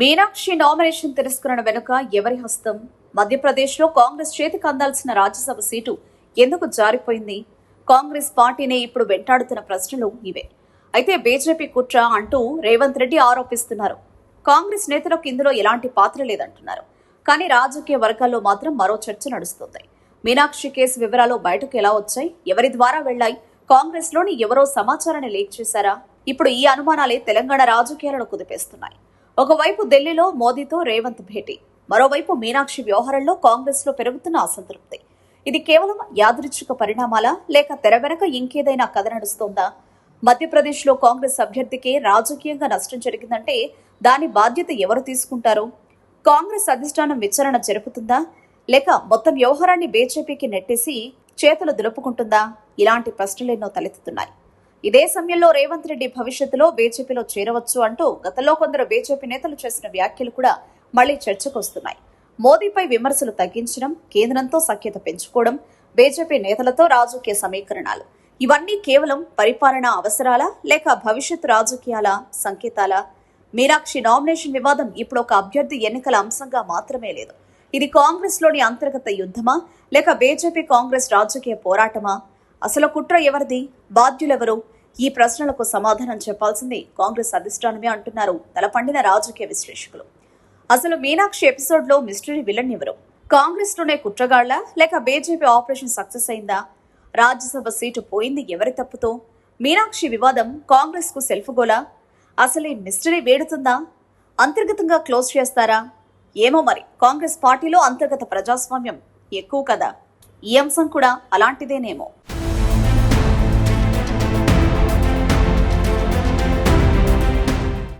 Meenakshi nomination తిరస్కరణ వెనుక ఎవరి హస్తం? మధ్యప్రదేశ్లో కాంగ్రెస్ చేతికి అందాల్సిన రాజ్యసభ సీటు ఎందుకు జారిపోయింది? కాంగ్రెస్ పార్టీనే ఇప్పుడు వెంటాడుతున్న ప్రశ్నలు ఇవే. అయితే బీజేపీ కుట్ర అంటూ రేవంత్ రెడ్డి ఆరోపిస్తున్నారు. కాంగ్రెస్ నేతలకు ఇందులో ఎలాంటి పాత్ర లేదంటున్నారు. కానీ రాజకీయ వర్గాల్లో మాత్రం మరో చర్చ నడుస్తుంది. మీనాక్షి కేసు వివరాలు బయటకు ఎలా వచ్చాయి? ఎవరి ద్వారా వెళ్లాయి? కాంగ్రెస్ లోని ఎవరో సమాచారాన్ని లీక్ చేశారా? ఇప్పుడు ఈ అనుమానాలే తెలంగాణ రాజకీయాలను కుదిపేస్తున్నాయి. ఒకవైపు ఢిల్లీలో మోదీతో రేవంత్ భేటీ, మరోవైపు మీనాక్షి వ్యవహారంలో కాంగ్రెస్ లో పెరుగుతున్న అసంతృప్తి. ఇది కేవలం యాదృచ్ఛిక పరిణామాలా, లేక తెర వెనక ఇంకేదైనా కథ నడుస్తోందా? మధ్యప్రదేశ్ లో కాంగ్రెస్ అభ్యర్థికి రాజకీయంగా నష్టం జరిగిందంటే దాని బాధ్యత ఎవరు తీసుకుంటారు? కాంగ్రెస్ అధిష్టానం విచారణ జరుపుతుందా, లేక మొత్తం వ్యవహారాన్ని బీజేపీకి నెట్టేసి చేతులు దులుపుకుంటుందా? ఇలాంటి ప్రశ్నలెన్నో తలెత్తుతున్నాయి. ఇదే సమయంలో రేవంత్ రెడ్డి భవిష్యత్తులో బీజేపీలో చేరవచ్చు అంటూ గతంలో కొందరు బీజేపీ నేతలు చేసిన వ్యాఖ్యలు కూడా మళ్లీ చర్చకు వస్తున్నాయి. మోదీపై విమర్శలు తగ్గించడం, కేంద్రంతో సఖ్యత పెంచుకోవడం, బీజేపీ నేతలతో రాజకీయ సమీకరణాలు, ఇవన్నీ కేవలం పరిపాలనా అవసరాలా, లేక భవిష్యత్ రాజకీయాల సంకేతాలా? మీనాక్షి నామినేషన్ వివాదం ఇప్పుడు ఒక అభ్యర్థి ఎన్నికల అంశంగా మాత్రమే లేదు. ఇది కాంగ్రెస్ లోని అంతర్గత యుద్ధమా, లేక బీజేపీ కాంగ్రెస్ రాజకీయ పోరాటమా? అసలు కుట్ర ఎవరిది? బాధ్యులెవరు? ఈ ప్రశ్నలకు సమాధానం చెప్పాల్సింది కాంగ్రెస్ అధిష్టానమే అంటున్నారు తలపండిన రాజకీయ విశ్లేషకులు. అసలు మీనాక్షి ఎపిసోడ్ లో మిస్టరీ విలన్ ఎవరు? కాంగ్రెస్ లోనే కుట్రగాళ్ల, లేక బీజేపీ ఆపరేషన్ సక్సెస్ అయిందా? రాజ్యసభ సీటు పోయింది ఎవరి తప్పుతో? మీనాక్షి వివాదం కాంగ్రెస్ కు సెల్ఫ్ గోలా? అసలు ఈ మిస్టరీ వేడుతుందా? అంతర్గతంగా క్లోజ్ చేస్తారా? ఏమో మరి. కాంగ్రెస్ పార్టీలో అంతర్గత ప్రజాస్వామ్యం ఎక్కువ కదా, ఈ అంశం కూడా అలాంటిదేనేమో.